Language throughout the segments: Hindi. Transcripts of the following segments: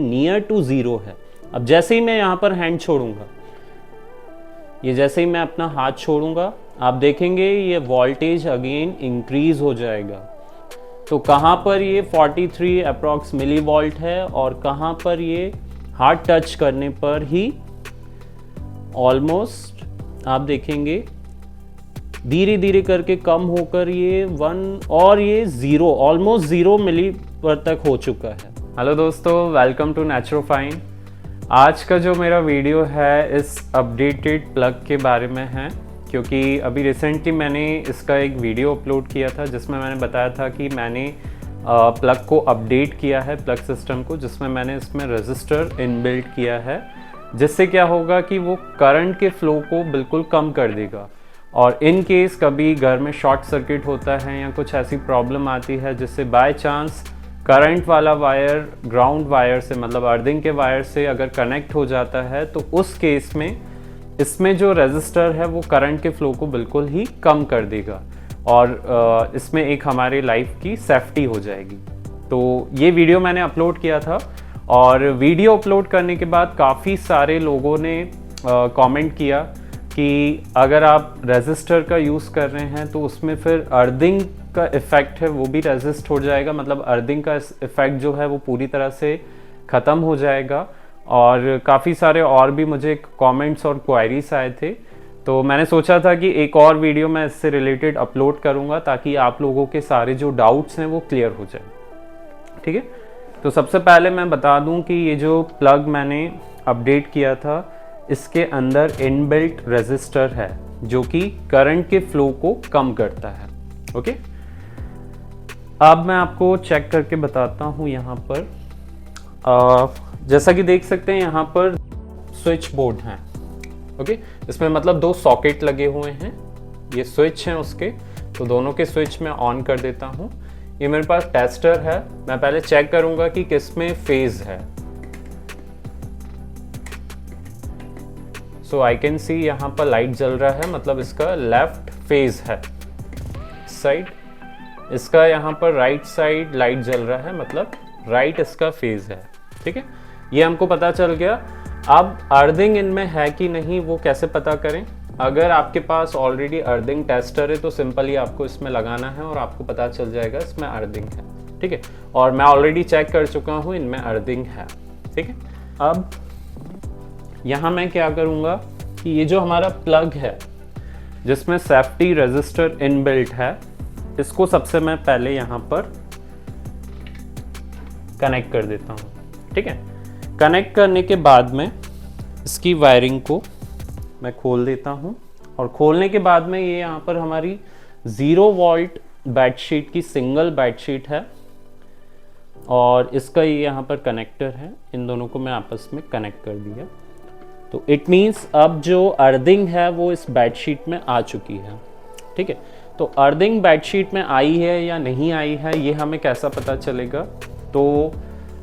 नियर टू ज़ीरो है। अब जैसे ही मैं यहाँ पर हैंड छोड़ूंगा, ये जैसे ही मैं अपना हाथ छोड़ूंगा, आप देखेंगे ये वोल्टेज अगेन इंक्रीज हो जाएगा। तो कहाँ पर ये 43 अप्रॉक्स मिली वोल्ट है और कहाँ पर ये हाथ टच करने पर ही ऑलमोस्ट आप देखेंगे धीरे धीरे करके कम होकर ये 1 और ये 0 ऑलमोस्ट 0 मिली पर तक हो चुका है। हेलो दोस्तों, वेलकम टू नेचुरोफाइन। आज का जो मेरा वीडियो है इस अपडेटेड प्लग के बारे में है, क्योंकि अभी रिसेंटली मैंने इसका एक वीडियो अपलोड किया था जिसमें मैंने बताया था कि मैंने प्लग को अपडेट किया है, प्लग सिस्टम को, जिसमें मैंने इसमें रजिस्टर इनबिल्ट किया है, जिससे क्या होगा कि वो करंट के फ्लो को बिल्कुल कम कर देगा। और इन केस कभी घर में शॉर्ट सर्किट होता है या कुछ ऐसी प्रॉब्लम आती है जिससे बाय चांस करंट वाला वायर ग्राउंड वायर से, मतलब अर्थिंग के वायर से अगर कनेक्ट हो जाता है, तो उस केस में इसमें जो रेजिस्टर है वो करंट के फ्लो को बिल्कुल ही कम कर देगा और इसमें एक हमारे लाइफ की सेफ्टी हो जाएगी। तो ये वीडियो मैंने अपलोड किया था और वीडियो अपलोड करने के बाद काफ़ी सारे लोगों ने कमेंट किया कि अगर आप रेजिस्टर का यूज़ कर रहे हैं तो उसमें फिर अर्थिंग का इफ़ेक्ट है वो भी रेजिस्ट हो जाएगा, मतलब अर्थिंग का इफ़ेक्ट जो है वो पूरी तरह से ख़त्म हो जाएगा। और काफ़ी सारे और भी मुझे कमेंट्स और क्वायरीज आए थे, तो मैंने सोचा था कि एक और वीडियो मैं इससे रिलेटेड अपलोड करूँगा ताकि आप लोगों के सारे जो डाउट्स हैं वो क्लियर हो जाए। ठीक है, तो सबसे पहले मैं बता दूं कि ये जो प्लग मैंने अपडेट किया था इसके अंदर इनबिल्ट रेजिस्टर है जो कि करंट के फ्लो को कम करता है। ओके, अब मैं आपको चेक करके बताता हूँ। यहाँ पर जैसा कि देख सकते हैं यहाँ पर स्विच बोर्ड हैं। ओके, इसमें मतलब 2 सॉकेट लगे हुए हैं, ये स्विच हैं उसके, तो दोनों के स्विच मैं ऑन कर देता हूँ। ये मेरे पास टेस्टर है, मैं पहले चेक करूंगा कि किस में फेज है। सो आई कैन सी यहाँ पर लाइट जल रहा है, मतलब इसका लेफ्ट फेज है साइड, इसका यहाँ पर राइट साइड लाइट जल रहा है, मतलब राइट इसका फेज है। ठीक है, ये हमको पता चल गया। अब अर्थिंग इनमें है कि नहीं वो कैसे पता करें? अगर आपके पास ऑलरेडी अर्थिंग टेस्टर है तो सिंपली आपको इसमें लगाना है और आपको पता चल जाएगा इसमें अर्थिंग है। ठीक है, और मैं ऑलरेडी चेक कर चुका हूँ, इनमें अर्थिंग है। ठीक है, अब यहाँ मैं क्या करूँगा कि ये जो हमारा प्लग है जिसमें सेफ्टी रेजिस्टर इनबिल्ट है, इसको सबसे मैं पहले यहाँ पर कनेक्ट कर देता हूँ। ठीक है, कनेक्ट करने के बाद में इसकी वायरिंग को मैं खोल देता हूँ और खोलने के बाद में ये यहाँ पर हमारी 0 वोल्ट बेडशीट की सिंगल बेडशीट है और इसका ये यहाँ पर कनेक्टर है। इन दोनों को मैं आपस में कनेक्ट कर दिया, तो इट मीन्स अब जो अर्थिंग है वो इस बेडशीट में आ चुकी है। ठीक है, तो अर्थिंग बेडशीट में आई है या नहीं आई है ये हमें कैसा पता चलेगा? तो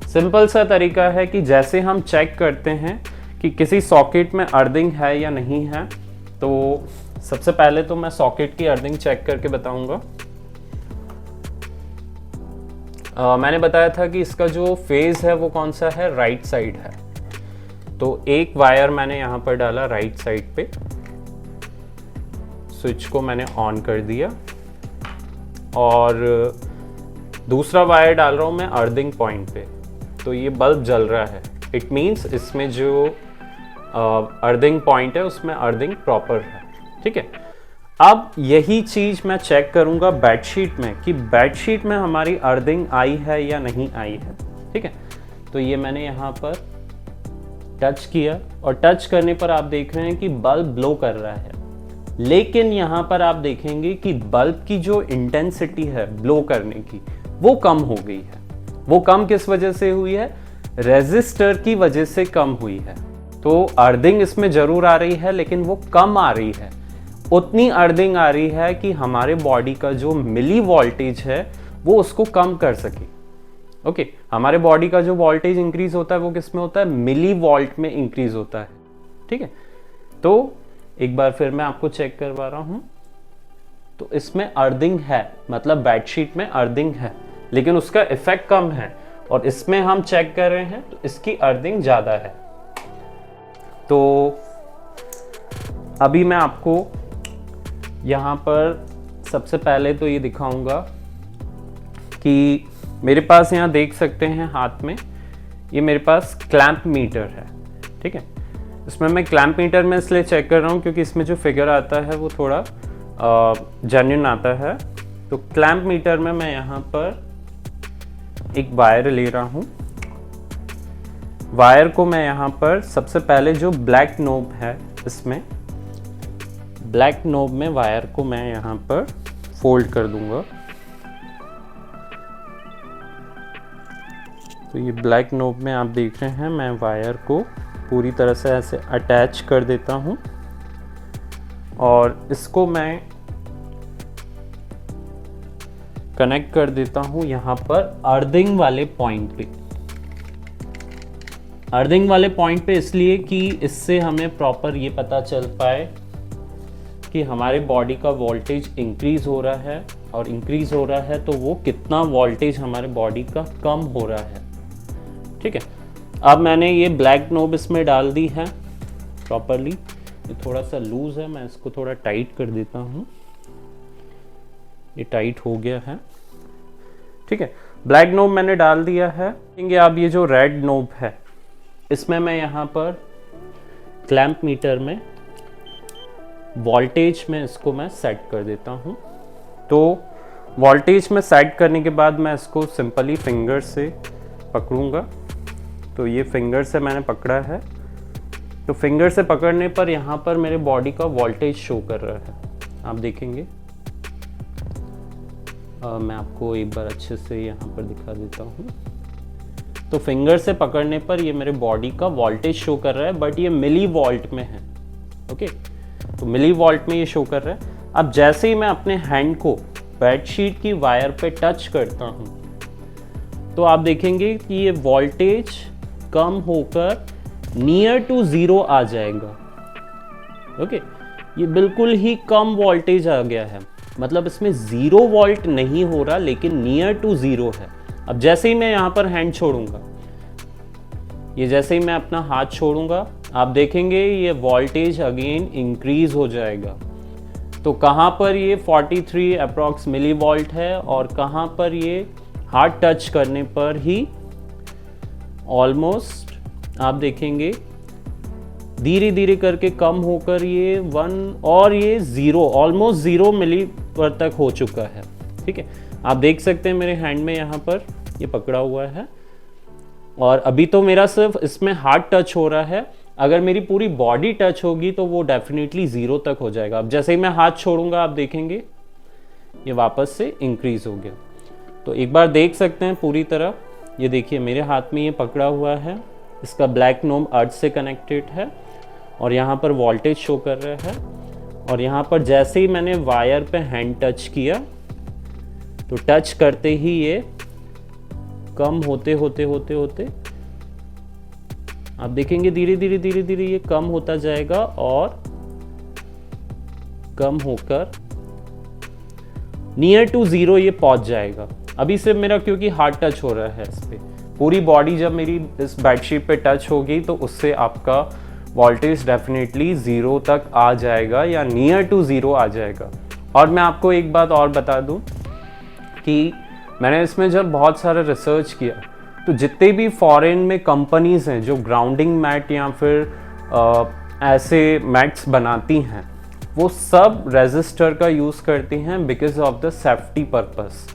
सिंपल सा तरीका है कि जैसे हम चेक करते हैं कि किसी सॉकेट में अर्थिंग है या नहीं है, तो सबसे पहले तो मैं सॉकेट की अर्थिंग चेक करके बताऊंगा। मैंने बताया था कि इसका जो फेज है वो कौन सा है, राइट साइड है। तो एक वायर मैंने यहाँ पर डाला राइट साइड पे, स्विच को मैंने ऑन कर दिया और दूसरा वायर डाल रहा हूँ मैं अर्थिंग पॉइंट पे, तो ये बल्ब जल रहा है। इट मीन्स इसमें जो अर्थिंग पॉइंट है उसमें अर्थिंग प्रॉपर है। ठीक है, अब यही चीज़ मैं चेक करूँगा बेडशीट में कि बेडशीट में हमारी अर्थिंग आई है या नहीं आई है। ठीक है, तो ये मैंने यहाँ पर टच किया और टच करने पर आप देख रहे हैं कि बल्ब ब्लो कर रहा है, लेकिन यहाँ पर आप देखेंगे कि बल्ब की जो इंटेंसिटी है ब्लो करने की वो कम हो गई है। वो कम किस वजह से हुई है? रेजिस्टर की वजह से कम हुई है। तो अर्थिंग इसमें जरूर आ रही है लेकिन वो कम आ रही है, उतनी अर्थिंग आ रही है कि हमारे बॉडी का जो मिली वोल्टेज है वो उसको कम कर सके। ओके, हमारे बॉडी का जो वोल्टेज इंक्रीज होता है वो किस में होता है? मिली वोल्ट में इंक्रीज होता है। ठीक है, तो एक बार फिर मैं आपको चेक करवा रहा हूं, तो इसमें अर्थिंग है, मतलब बेडशीट में अर्थिंग है लेकिन उसका इफेक्ट कम है और इसमें हम चेक कर रहे हैं तो इसकी अर्थिंग ज़्यादा है। तो अभी मैं आपको यहाँ पर सबसे पहले तो ये दिखाऊंगा कि मेरे पास यहाँ देख सकते हैं हाथ में ये मेरे पास क्लैंप मीटर है, ठीक है। इसमें मैं क्लैंप मीटर में इसलिए चेक कर रहा हूँ क्योंकि इसमें जो फिगर आता है वो थोड़ा जेन्युइन आता है। तो क्लैंप मीटर में मैं यहाँ पर एक वायर ले रहा हूँ। वायर को मैं यहाँ पर सबसे पहले जो ब्लैक नोब है, इसमें ब्लैक नोब में वायर को मैं यहाँ पर फोल्ड कर दूंगा। तो ये ब्लैक नोब में आप देख रहे हैं मैं वायर को पूरी तरह से ऐसे अटैच कर देता हूँ और इसको मैं कनेक्ट कर देता हूँ यहाँ पर अर्थिंग वाले पॉइंट पे। अर्थिंग वाले पॉइंट पे इसलिए कि इससे हमें प्रॉपर ये पता चल पाए कि हमारे बॉडी का वोल्टेज इंक्रीज हो रहा है, और इंक्रीज हो रहा है तो वो कितना वोल्टेज हमारे बॉडी का कम हो रहा है, ठीक है। अब मैंने ये ब्लैक नोब इसमें डाल दी है प्रॉपरली। ये थोड़ा सा लूज है, मैं इसको थोड़ा टाइट कर देता हूँ। ये टाइट हो गया है, ठीक है। ब्लैक नोब मैंने डाल दिया है। देखेंगे आप ये जो रेड नोब है, इसमें मैं यहाँ पर क्लैंप मीटर में वोल्टेज में इसको मैं सेट कर देता हूँ। तो वोल्टेज में सेट करने के बाद मैं इसको सिंपली फिंगर से पकड़ूंगा। तो ये फिंगर से मैंने पकड़ा है। तो फिंगर से पकड़ने पर यहाँ पर मेरे बॉडी का वोल्टेज शो कर रहा है, आप देखेंगे। मैं आपको एक बार अच्छे से यहाँ पर दिखा देता हूँ। तो फिंगर से पकड़ने पर ये मेरे बॉडी का वोल्टेज शो कर रहा है, बट ये मिली वोल्ट में है, ओके। तो मिली वोल्ट में ये शो कर रहा है। अब जैसे ही मैं अपने हैंड को बेडशीट की वायर पे टच करता हूँ तो आप देखेंगे कि ये वोल्टेज कम होकर नियर टू ज़ीरो आ जाएगा, ओके। ये बिल्कुल ही कम वोल्टेज आ गया है, मतलब इसमें 0 वोल्ट नहीं हो रहा लेकिन नियर टू ज़ीरो है। अब जैसे ही मैं यहाँ पर हैंड छोड़ूंगा, ये जैसे ही मैं अपना हाथ छोड़ूंगा, आप देखेंगे ये वोल्टेज अगेन इंक्रीज हो जाएगा। तो कहाँ पर ये 43 अप्रॉक्स मिली वोल्ट है और कहाँ पर ये हाथ टच करने पर ही ऑलमोस्ट आप देखेंगे धीरे धीरे करके कम होकर ये 1 और ये 0 ऑलमोस्ट 0 मिली पर तक हो चुका है, ठीक है। आप देख सकते हैं मेरे हैंड में यहाँ पर ये पकड़ा हुआ है और अभी तो मेरा सिर्फ इसमें हाथ टच हो रहा है। अगर मेरी पूरी बॉडी टच होगी तो वो डेफिनेटली 0 तक हो जाएगा। अब जैसे ही मैं हाथ छोड़ूंगा आप देखेंगे ये वापस से इंक्रीज हो गया। तो एक बार देख सकते हैं पूरी तरह, ये देखिए मेरे हाथ में ये पकड़ा हुआ है, इसका ब्लैक नोब अर्थ से कनेक्टेड है और यहाँ पर वोल्टेज शो कर रहा है। और यहाँ पर जैसे ही मैंने वायर पे हैंड टच किया तो टच करते ही ये कम होते होते होते होते आप देखेंगे धीरे धीरे धीरे धीरे ये कम होता जाएगा और कम होकर नियर टू 0 ये पहुंच जाएगा। अभी से मेरा क्योंकि हार्ड टच हो रहा है इस पे, पूरी बॉडी जब मेरी इस बेडशीट पे टच होगी तो उससे आपका वोल्टेज डेफिनेटली 0 तक आ जाएगा या नियर टू 0 आ जाएगा। और मैं आपको एक बात और बता दूं कि मैंने इसमें जब बहुत सारा रिसर्च किया तो जितने भी फॉरेन में कंपनीज हैं जो ग्राउंडिंग मैट या फिर ऐसे मैट्स बनाती हैं, वो सब रेजिस्टर का यूज़ करती हैं because of the safety purpose.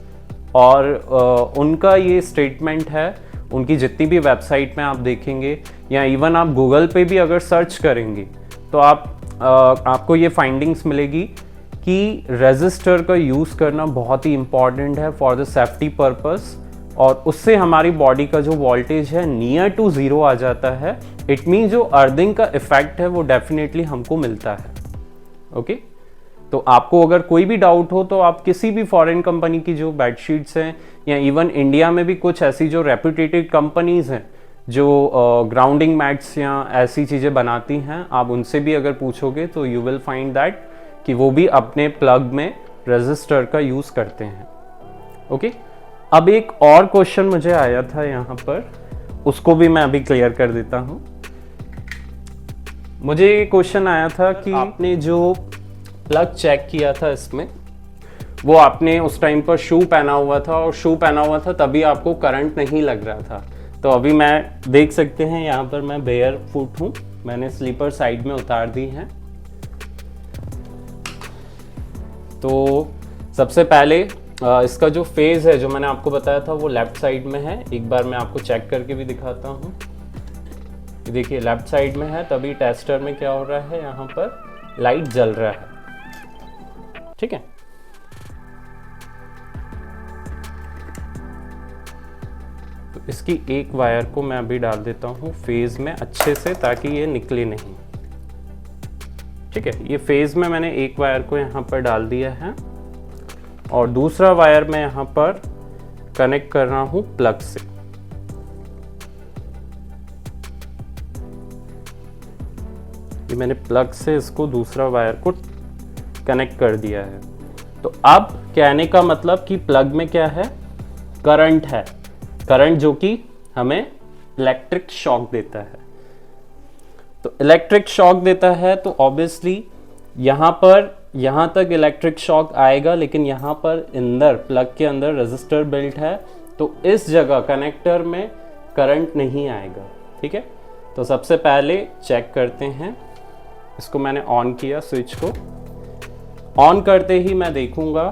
और उनका ये स्टेटमेंट है, उनकी जितनी भी वेबसाइट में आप देखेंगे या इवन आप गूगल पे भी अगर सर्च करेंगे तो आपको ये फाइंडिंग्स मिलेगी कि रेजिस्टर का यूज़ करना बहुत ही इम्पॉर्टेंट है फॉर द सेफ्टी पर्पस, और उससे हमारी बॉडी का जो वोल्टेज है नियर टू 0 आ जाता है। इट मीन जो अर्थिंग का इफेक्ट है वो डेफिनेटली हमको मिलता है, ओके। तो आपको अगर कोई भी डाउट हो तो आप किसी भी फॉरेन कंपनी की जो बेडशीट्स हैं या इवन इंडिया में भी कुछ ऐसी जो रेपुटेटेड कंपनीज हैं जो ग्राउंडिंग मैट्स या ऐसी चीज़ें बनाती हैं, आप उनसे भी अगर पूछोगे तो यू विल फाइंड दैट कि वो भी अपने प्लग में रेजिस्टर का यूज़ करते हैं, ओके। अब एक और क्वेश्चन मुझे आया था यहाँ पर, उसको भी मैं अभी क्लियर कर देता हूँ। मुझे ये क्वेश्चन आया था कि आपने जो प्लग चेक किया था इसमें, वो आपने उस टाइम पर शू पहना हुआ था और शू पहना हुआ था तभी आपको करंट नहीं लग रहा था। तो अभी मैं देख सकते हैं यहाँ पर मैं बेयर फुट हूँ, मैंने स्लीपर साइड में उतार दी हैं। तो सबसे पहले इसका जो फेज है जो मैंने आपको बताया था वो लेफ्ट साइड में है। एक बार मैं आपको चेक करके भी दिखाता हूँ। देखिए लेफ्ट साइड में है, तभी टेस्टर में क्या हो रहा है, यहाँ पर लाइट जल रहा है। ठीक है, तो इसकी एक वायर को मैं अभी डाल देता हूँ फेज में अच्छे से, ताकि ये निकले नहीं। ठीक है, ये फेज में मैंने एक वायर को यहाँ पर डाल दिया है और दूसरा वायर मैं यहाँ पर कनेक्ट कर रहा हूँ प्लग से। ये मैंने प्लग से इसको दूसरा वायर को कनेक्ट कर दिया है। तो अब कहने का मतलब कि प्लग में क्या है, करंट है, करंट जो कि हमें इलेक्ट्रिक शॉक देता है। तो इलेक्ट्रिक शॉक देता है तो ऑब्वियसली यहाँ पर यहाँ तक इलेक्ट्रिक शॉक आएगा, लेकिन यहाँ पर अंदर प्लग के अंदर रेजिस्टर बिल्ट है, तो इस जगह कनेक्टर में करंट नहीं आएगा। ठीक है, तो सबसे पहले चेक करते हैं। इसको मैंने ऑन किया, स्विच को ऑन करते ही मैं देखूंगा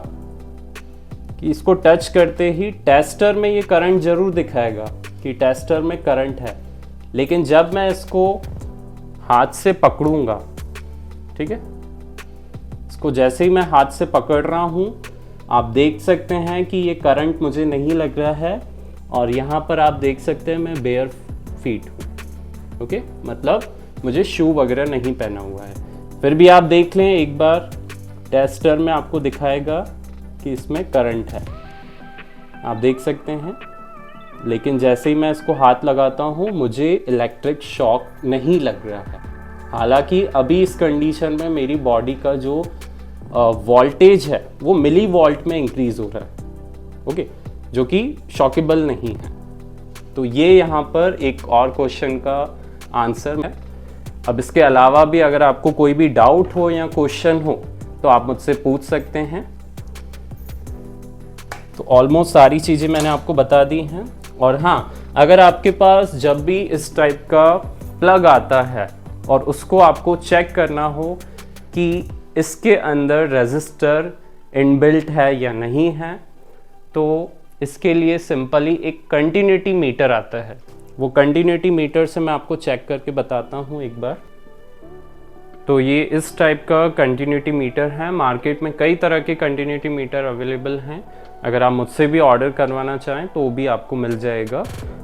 कि इसको टच करते ही टेस्टर में ये करंट जरूर दिखाएगा कि टेस्टर में करंट है, लेकिन जब मैं इसको हाथ से पकड़ूंगा, ठीक है, इसको जैसे ही मैं हाथ से पकड़ रहा हूं, आप देख सकते हैं कि ये करंट मुझे नहीं लग रहा है। और यहाँ पर आप देख सकते हैं मैं बेयर फीट हूँ। ओके, मतलब मुझे शू वगैरह नहीं पहना हुआ है। फिर भी आप देख लें एक बार, टेस्टर में आपको दिखाएगा कि इसमें करंट है, आप देख सकते हैं। लेकिन जैसे ही मैं इसको हाथ लगाता हूँ मुझे इलेक्ट्रिक शॉक नहीं लग रहा है। हालांकि अभी इस कंडीशन में मेरी बॉडी का जो वोल्टेज है वो मिली वोल्ट में इंक्रीज हो रहा है। ओके, जो कि शॉकेबल नहीं है। तो ये यहाँ पर एक और क्वेश्चन का आंसर है। अब इसके अलावा भी अगर आपको कोई भी डाउट हो या क्वेश्चन हो तो आप मुझसे पूछ सकते हैं। तो ऑलमोस्ट सारी चीज़ें मैंने आपको बता दी हैं। और हाँ, अगर आपके पास जब भी इस टाइप का प्लग आता है और उसको आपको चेक करना हो कि इसके अंदर रेजिस्टर इनबिल्ट है या नहीं है, तो इसके लिए सिंपली एक कंटिन्यूटी मीटर आता है। वो कंटिन्यूटी मीटर से मैं आपको चेक करके बताता हूँ एक बार। तो ये इस टाइप का कंटिन्यूटी मीटर है। मार्केट में कई तरह के कंटिन्यूटी मीटर अवेलेबल हैं। अगर आप मुझसे भी ऑर्डर करवाना चाहें तो भी आपको मिल जाएगा।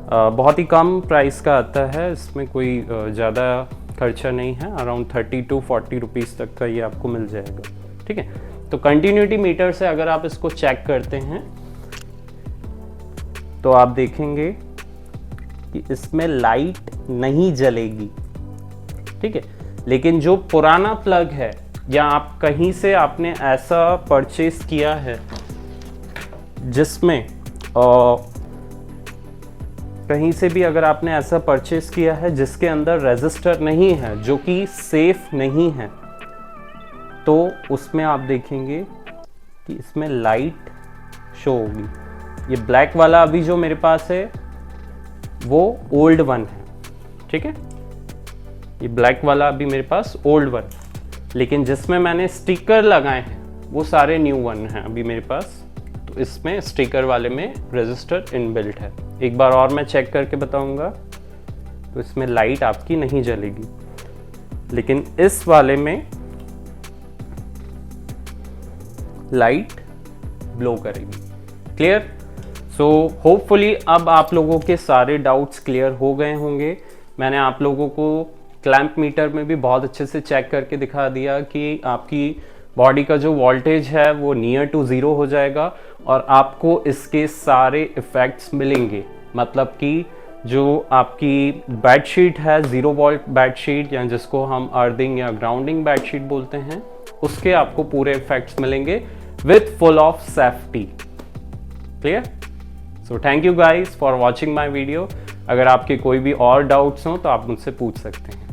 बहुत ही कम प्राइस का आता है, इसमें कोई ज़्यादा खर्चा नहीं है। अराउंड 30 to 40 रुपीज़ तक का ये आपको मिल जाएगा। ठीक है, तो कंटिन्यूटी मीटर से अगर आप इसको चेक करते हैं तो आप देखेंगे कि इसमें लाइट नहीं जलेगी। ठीक है, लेकिन जो पुराना प्लग है या आप कहीं से आपने ऐसा परचेस किया है जिसमें कहीं से भी अगर आपने ऐसा परचेस किया है जिसके अंदर रेजिस्टर नहीं है, जो कि सेफ नहीं है, तो उसमें आप देखेंगे कि इसमें लाइट शो होगी। ये ब्लैक वाला अभी जो मेरे पास है वो ओल्ड वन है। ठीक है, ये ब्लैक वाला अभी मेरे पास ओल्ड वन, लेकिन जिसमें मैंने स्टिकर लगाए हैं वो सारे न्यू वन हैं अभी मेरे पास। तो इसमें स्टिकर वाले में रेजिस्टर इनबिल्ट है। एक बार और मैं चेक करके बताऊंगा। तो इसमें लाइट आपकी नहीं जलेगी, लेकिन इस वाले में लाइट ब्लो करेगी। क्लियर? सो होपफुली अब आप लोगों के सारे डाउट्स क्लियर हो गए होंगे। मैंने आप लोगों को क्लैंप मीटर में भी बहुत अच्छे से चेक करके दिखा दिया कि आपकी बॉडी का जो वोल्टेज है वो नियर टू 0 हो जाएगा और आपको इसके सारे इफ़ेक्ट्स मिलेंगे। मतलब कि जो आपकी बेडशीट है 0 वोल्ट बेडशीट, या जिसको हम अर्थिंग या ग्राउंडिंग बेडशीट बोलते हैं, उसके आपको पूरे इफ़ेक्ट्स मिलेंगे with full of safety. Clear? So thank you guys for watching my video. अगर आपके कोई भी और डाउट्स हों तो आप मुझसे पूछ सकते हैं।